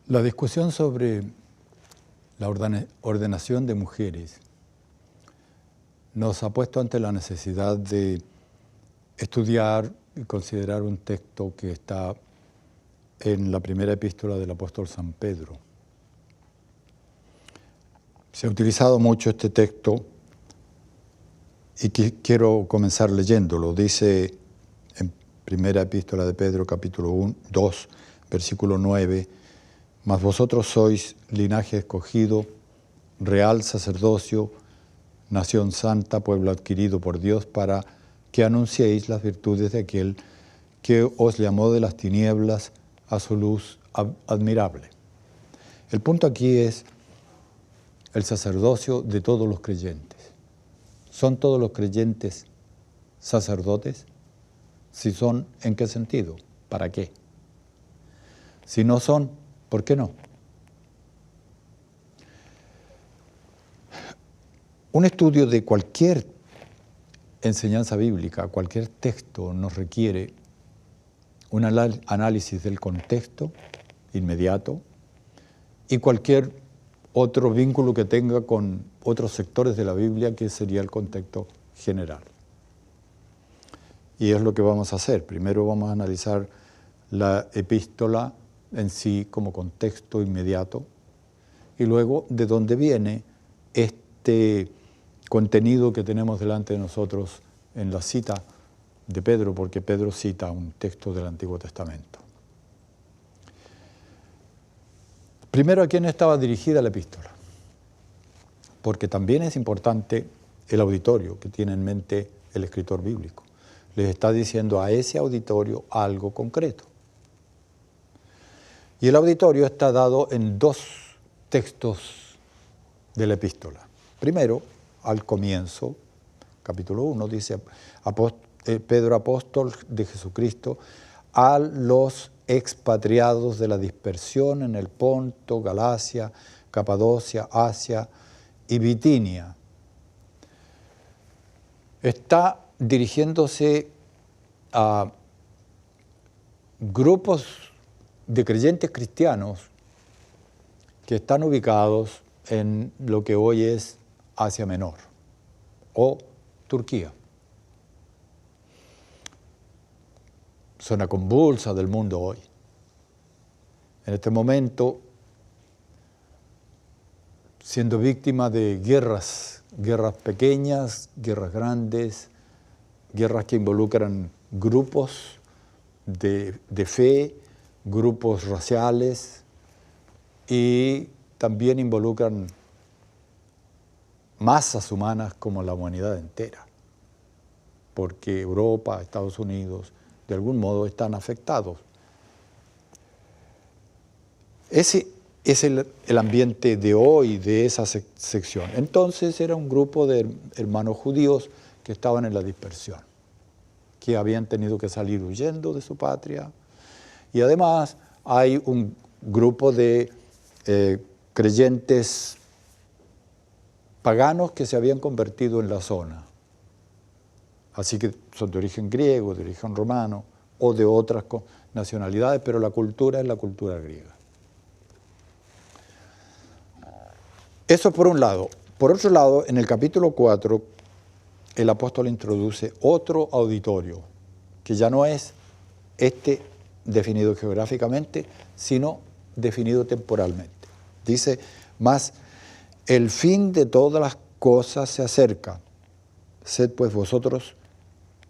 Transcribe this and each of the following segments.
La discusión sobre la ordenación de mujeres nos ha puesto ante la necesidad de estudiar y considerar un texto que está en la primera epístola del apóstol San Pedro. Se ha utilizado mucho este texto y quiero comenzar leyéndolo. Dice en primera epístola de Pedro, capítulo 2, versículo 9, «Mas vosotros sois linaje escogido, real sacerdocio, nación santa, pueblo adquirido por Dios, para que anunciéis las virtudes de aquel que os llamó de las tinieblas a su luz admirable». El punto aquí es el sacerdocio de todos los creyentes. ¿Son todos los creyentes sacerdotes? Si son, ¿en qué sentido? ¿Para qué? Si no son, ¿por qué no? Un estudio de cualquier enseñanza bíblica, cualquier texto, nos requiere un análisis del contexto inmediato y cualquier otro vínculo que tenga con otros sectores de la Biblia, que sería el contexto general. Y es lo que vamos a hacer. Primero vamos a analizar la epístola en sí como contexto inmediato y luego de dónde viene este contenido que tenemos delante de nosotros en la cita de Pedro, porque Pedro cita un texto del Antiguo Testamento. Primero, ¿a quién estaba dirigida la epístola? Porque también es importante el auditorio que tiene en mente el escritor bíblico. Les está diciendo a ese auditorio algo concreto. Y el auditorio está dado en dos textos de la epístola. Primero, al comienzo, capítulo 1, dice Pedro, apóstol de Jesucristo, a los expatriados de la dispersión en el Ponto, Galacia, Capadocia, Asia y Bitinia. Está dirigiéndose a grupos de creyentes cristianos que están ubicados en lo que hoy es Asia Menor o Turquía. Zona convulsa del mundo hoy. En este momento, siendo víctima de guerras pequeñas, guerras grandes, guerras que involucran grupos de fe, grupos raciales y también involucran masas humanas como la humanidad entera, porque Europa, Estados Unidos, de algún modo están afectados. Ese es el ambiente de hoy, de esa sección. Entonces era un grupo de hermanos judíos que estaban en la dispersión, que habían tenido que salir huyendo de su patria. Y además hay un grupo de creyentes paganos que se habían convertido en la zona. Así que son de origen griego, de origen romano o de otras nacionalidades, pero la cultura es la cultura griega. Eso por un lado. Por otro lado, en el capítulo 4, el apóstol introduce otro auditorio, que ya no es este definido geográficamente, sino definido temporalmente. Dice, mas el fin de todas las cosas se acerca. Sed pues vosotros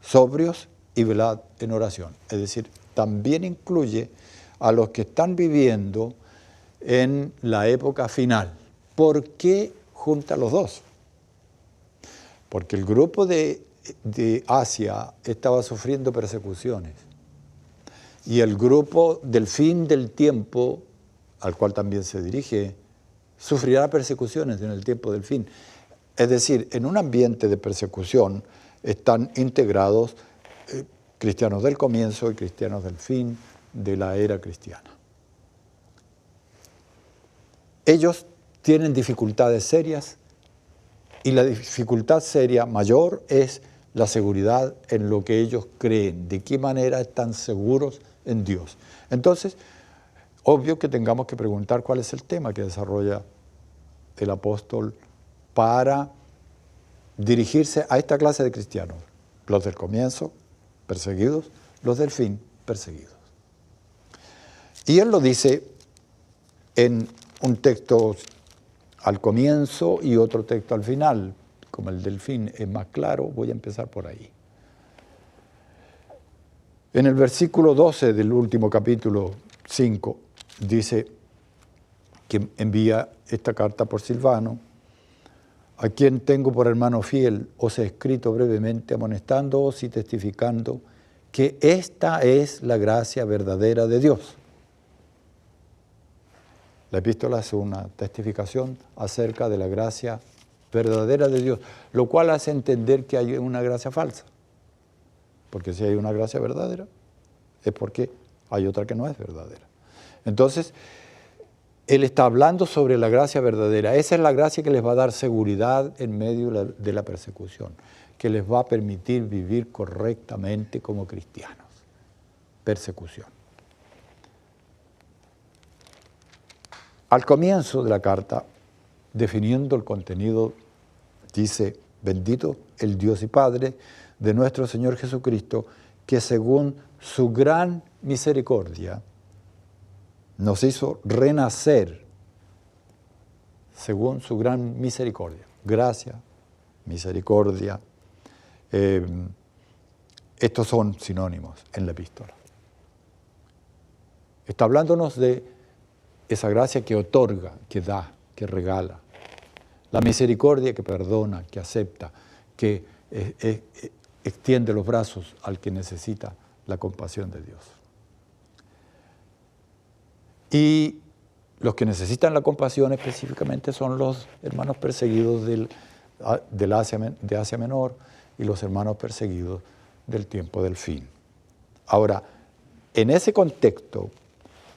sobrios y velad en oración. Es decir, también incluye a los que están viviendo en la época final. ¿Por qué junta los dos? Porque el grupo de Asia estaba sufriendo persecuciones y el grupo del fin del tiempo, al cual también se dirige, sufrirá persecuciones en el tiempo del fin. Es decir, en un ambiente de persecución están integrados cristianos del comienzo y cristianos del fin de la era cristiana. Ellos tienen dificultades serias y la dificultad seria mayor es la seguridad en lo que ellos creen, de qué manera están seguros en Dios. Entonces, obvio que tengamos que preguntar cuál es el tema que desarrolla el apóstol para dirigirse a esta clase de cristianos, los del comienzo, perseguidos, los del fin, perseguidos. Y él lo dice en un texto al comienzo y otro texto al final. Como el del fin es más claro, voy a empezar por ahí. En el versículo 12 del último capítulo 5 dice que envía esta carta por Silvano, a quien tengo por hermano fiel, os he escrito brevemente amonestándoos y testificando que esta es la gracia verdadera de Dios. La epístola es una testificación acerca de la gracia verdadera de Dios, lo cual hace entender que hay una gracia falsa. Porque si hay una gracia verdadera, es porque hay otra que no es verdadera. Entonces, él está hablando sobre la gracia verdadera. Esa es la gracia que les va a dar seguridad en medio de la persecución, que les va a permitir vivir correctamente como cristianos. Persecución. Al comienzo de la carta, definiendo el contenido, dice: bendito el Dios y Padre de nuestro Señor Jesucristo, que según su gran misericordia nos hizo renacer, según su gran misericordia. Gracia, misericordia, estos son sinónimos en la epístola. Está hablándonos de esa gracia que otorga, que da, que regala. La misericordia que perdona, que acepta, que extiende los brazos al que necesita la compasión de Dios. Y los que necesitan la compasión específicamente son los hermanos perseguidos de Asia Menor y los hermanos perseguidos del tiempo del fin. Ahora, en ese contexto,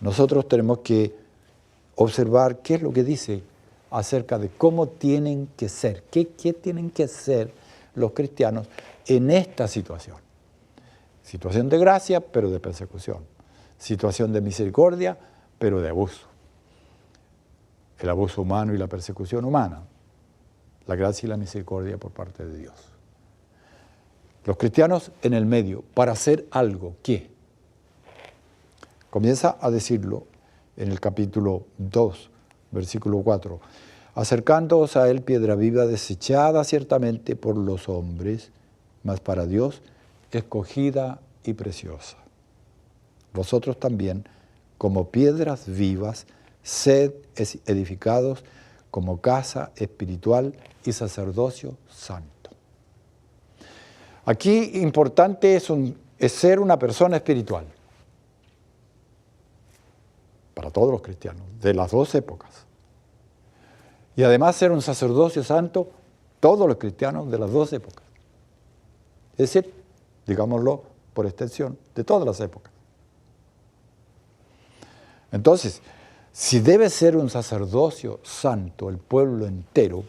nosotros tenemos que observar qué es lo que dice acerca de cómo tienen que ser, qué tienen que ser los cristianos en esta situación. Situación de gracia, pero de persecución. Situación de misericordia, pero de abuso. El abuso humano y la persecución humana. La gracia y la misericordia por parte de Dios. Los cristianos en el medio, para hacer algo, ¿qué? Comienza a decirlo en el capítulo 2, versículo 4. Acercándoos a él, piedra viva, desechada ciertamente por los hombres, mas para Dios escogida y preciosa. Vosotros también, como piedras vivas, sed edificados como casa espiritual y sacerdocio santo. Aquí importante es ser una persona espiritual. Para todos los cristianos, de las dos épocas. Y además ser un sacerdocio santo, todos los cristianos de las dos épocas. Es decir, digámoslo por extensión, de todas las épocas. Entonces, si debe ser un sacerdocio santo el pueblo entero,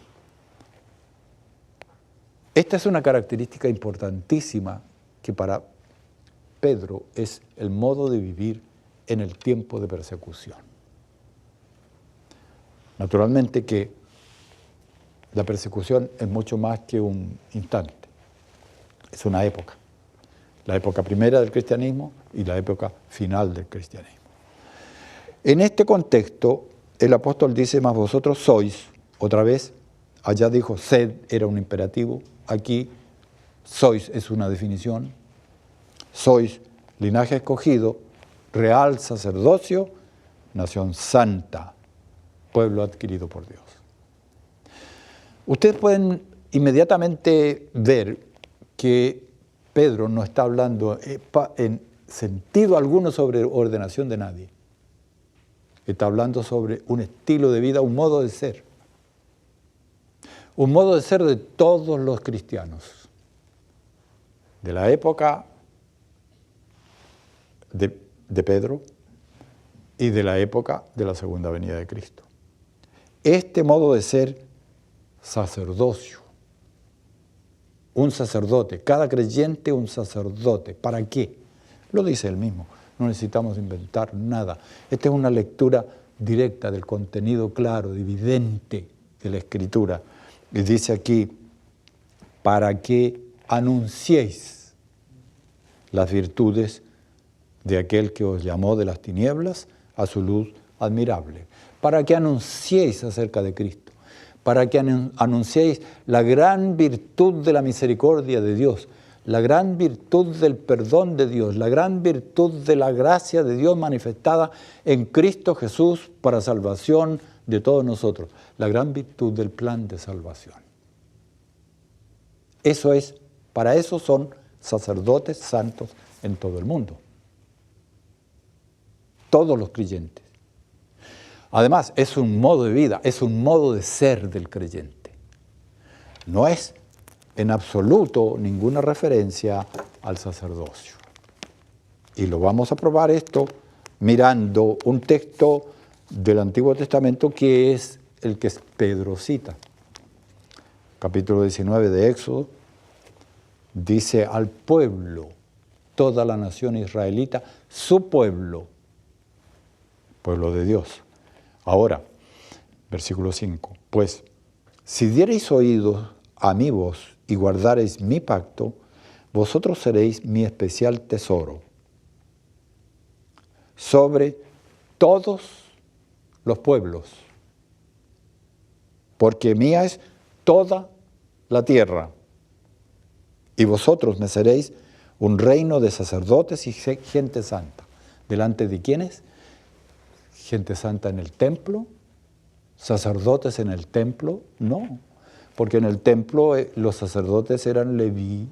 esta es una característica importantísima que para Pedro es el modo de vivir en el tiempo de persecución. Naturalmente que la persecución es mucho más que un instante, es una época. La época primera del cristianismo y la época final del cristianismo. En este contexto, el apóstol dice: mas vosotros sois, otra vez, allá dijo sed, era un imperativo, aquí sois es una definición, sois linaje escogido, real sacerdocio, nación santa, pueblo adquirido por Dios. Ustedes pueden inmediatamente ver que Pedro no está hablando en sentido alguno sobre ordenación de nadie. Está hablando sobre un estilo de vida, un modo de ser. Un modo de ser de todos los cristianos. De la época de Pedro y de la época de la segunda venida de Cristo. Este modo de ser sacerdocio, un sacerdote, cada creyente un sacerdote. ¿Para qué? Lo dice él mismo, no necesitamos inventar nada. Esta es una lectura directa del contenido claro, evidente de la Escritura. Y dice aquí, para que anunciéis las virtudes de aquel que os llamó de las tinieblas a su luz admirable. Para que anunciéis acerca de Cristo, para que anunciéis la gran virtud de la misericordia de Dios, la gran virtud del perdón de Dios, la gran virtud de la gracia de Dios manifestada en Cristo Jesús para salvación de todos nosotros, la gran virtud del plan de salvación. Eso es, para eso son sacerdotes santos en todo el mundo. Todos los creyentes. Además, es un modo de vida, es un modo de ser del creyente. No es en absoluto ninguna referencia al sacerdocio. Y lo vamos a probar esto mirando un texto del Antiguo Testamento que es el que Pedro cita. Capítulo 19 de Éxodo dice al pueblo, toda la nación israelita, su pueblo, pueblo de Dios. Ahora, versículo 5, pues si diereis oídos a mi voz y guardareis mi pacto, vosotros seréis mi especial tesoro sobre todos los pueblos, porque mía es toda la tierra, y vosotros me seréis un reino de sacerdotes y gente santa. ¿Delante de quiénes? Gente santa en el templo, sacerdotes en el templo, no, porque en el templo los sacerdotes eran Leví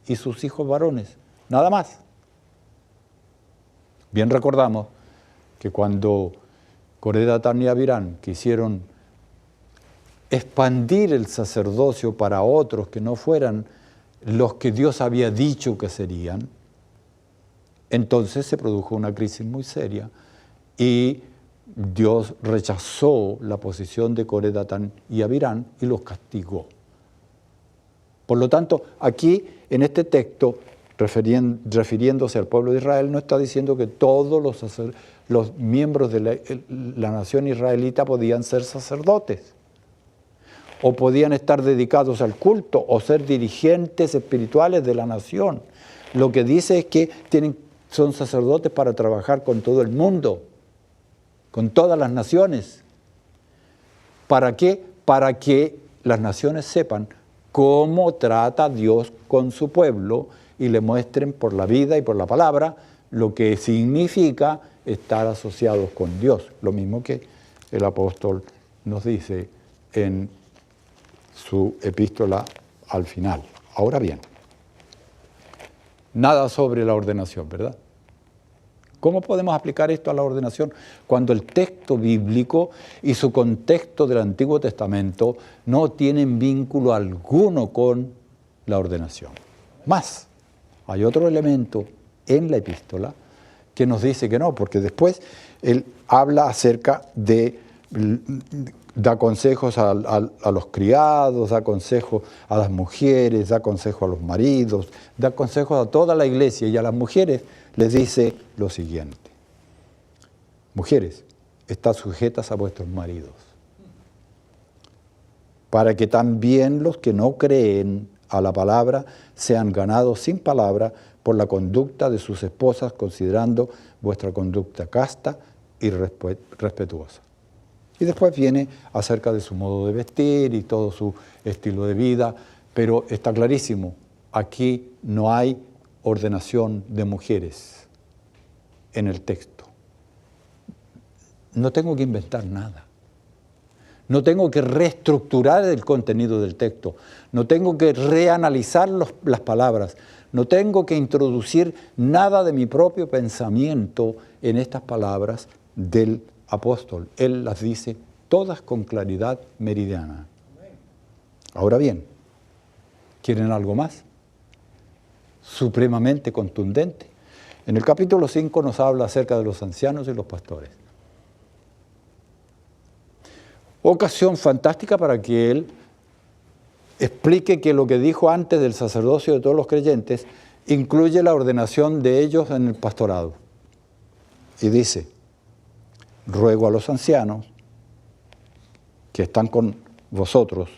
y sus hijos varones, nada más. Bien recordamos que cuando Coré, Datán y Abirán quisieron expandir el sacerdocio para otros que no fueran los que Dios había dicho que serían, entonces se produjo una crisis muy seria y Dios rechazó la posición de Coré, Datán y Abirán y los castigó. Por lo tanto, aquí en este texto, refiriéndose al pueblo de Israel, no está diciendo que todos los miembros de la nación israelita podían ser sacerdotes o podían estar dedicados al culto o ser dirigentes espirituales de la nación. Lo que dice es que son sacerdotes para trabajar con todo el mundo, con todas las naciones. ¿Para qué? Para que las naciones sepan cómo trata Dios con su pueblo y le muestren por la vida y por la palabra lo que significa estar asociados con Dios. Lo mismo que el apóstol nos dice en su epístola al final. Ahora bien, nada sobre la ordenación, ¿verdad? ¿Cómo podemos aplicar esto a la ordenación cuando el texto bíblico y su contexto del Antiguo Testamento no tienen vínculo alguno con la ordenación? Más, hay otro elemento en la epístola que nos dice que no, porque después él habla acerca de, da consejos a los criados, da consejos a las mujeres, da consejos a los maridos, da consejos a toda la iglesia y a las mujeres les dice lo siguiente: mujeres, estad sujetas a vuestros maridos, para que también los que no creen a la palabra sean ganados sin palabra por la conducta de sus esposas, considerando vuestra conducta casta y respetuosa. Y después viene acerca de su modo de vestir y todo su estilo de vida, pero está clarísimo, aquí no hay ordenación de mujeres en el texto. No tengo que inventar nada. No tengo que reestructurar el contenido del texto. No tengo que reanalizar las palabras. No tengo que introducir nada de mi propio pensamiento en estas palabras del apóstol. Él las dice todas con claridad meridiana. Ahora bien, ¿quieren algo más? Supremamente contundente. En el capítulo 5 nos habla acerca de los ancianos y los pastores. Ocasión fantástica para que él explique que lo que dijo antes del sacerdocio de todos los creyentes incluye la ordenación de ellos en el pastorado. y dice, ruego a los ancianos que están con vosotros,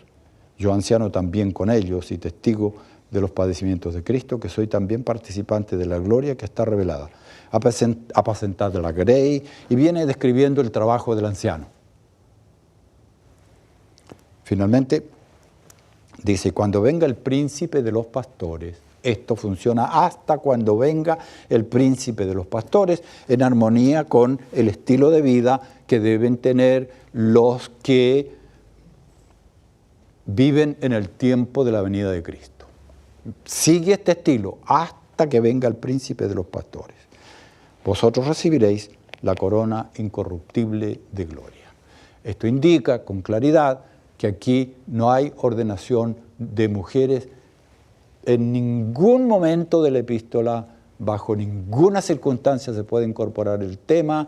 yo anciano también con ellos y testigo de los padecimientos de Cristo, que soy también participante de la gloria que está revelada. Apacentad la grey, y viene describiendo el trabajo del anciano. Finalmente, dice, cuando venga el príncipe de los pastores, esto funciona hasta cuando venga el príncipe de los pastores, en armonía con el estilo de vida que deben tener los que viven en el tiempo de la venida de Cristo. Sigue este estilo hasta que venga el príncipe de los pastores. Vosotros recibiréis la corona incorruptible de gloria. Esto indica con claridad que aquí no hay ordenación de mujeres en ningún momento de la epístola, bajo ninguna circunstancia se puede incorporar el tema.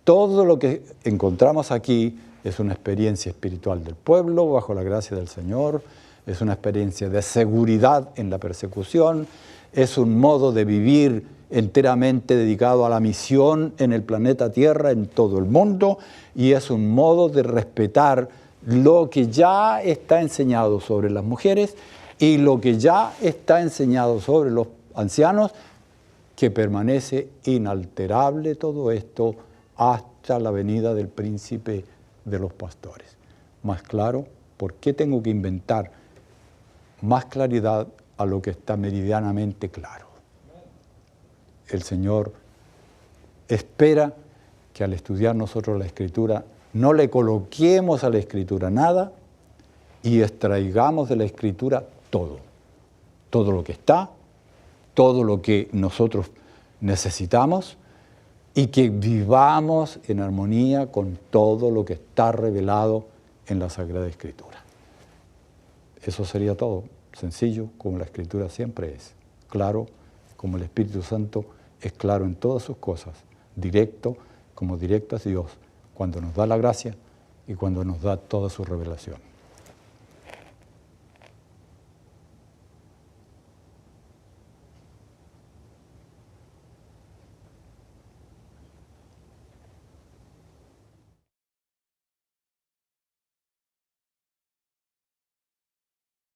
Todo lo que encontramos aquí es una experiencia espiritual del pueblo, bajo la gracia del Señor, es una experiencia de seguridad en la persecución, es un modo de vivir enteramente dedicado a la misión en el planeta Tierra, en todo el mundo, y es un modo de respetar lo que ya está enseñado sobre las mujeres y lo que ya está enseñado sobre los ancianos, que permanece inalterable todo esto hasta la venida del príncipe de los pastores. Más claro, ¿por qué tengo que inventar más claridad a lo que está meridianamente claro? El Señor espera que al estudiar nosotros la Escritura no le coloquemos a la Escritura nada y extraigamos de la Escritura todo lo que está, todo lo que nosotros necesitamos, y que vivamos en armonía con todo lo que está revelado en la Sagrada Escritura. Eso sería todo, sencillo como la Escritura siempre es, claro como el Espíritu Santo es claro en todas sus cosas, directo como directo es Dios, cuando nos da la gracia y cuando nos da toda su revelación.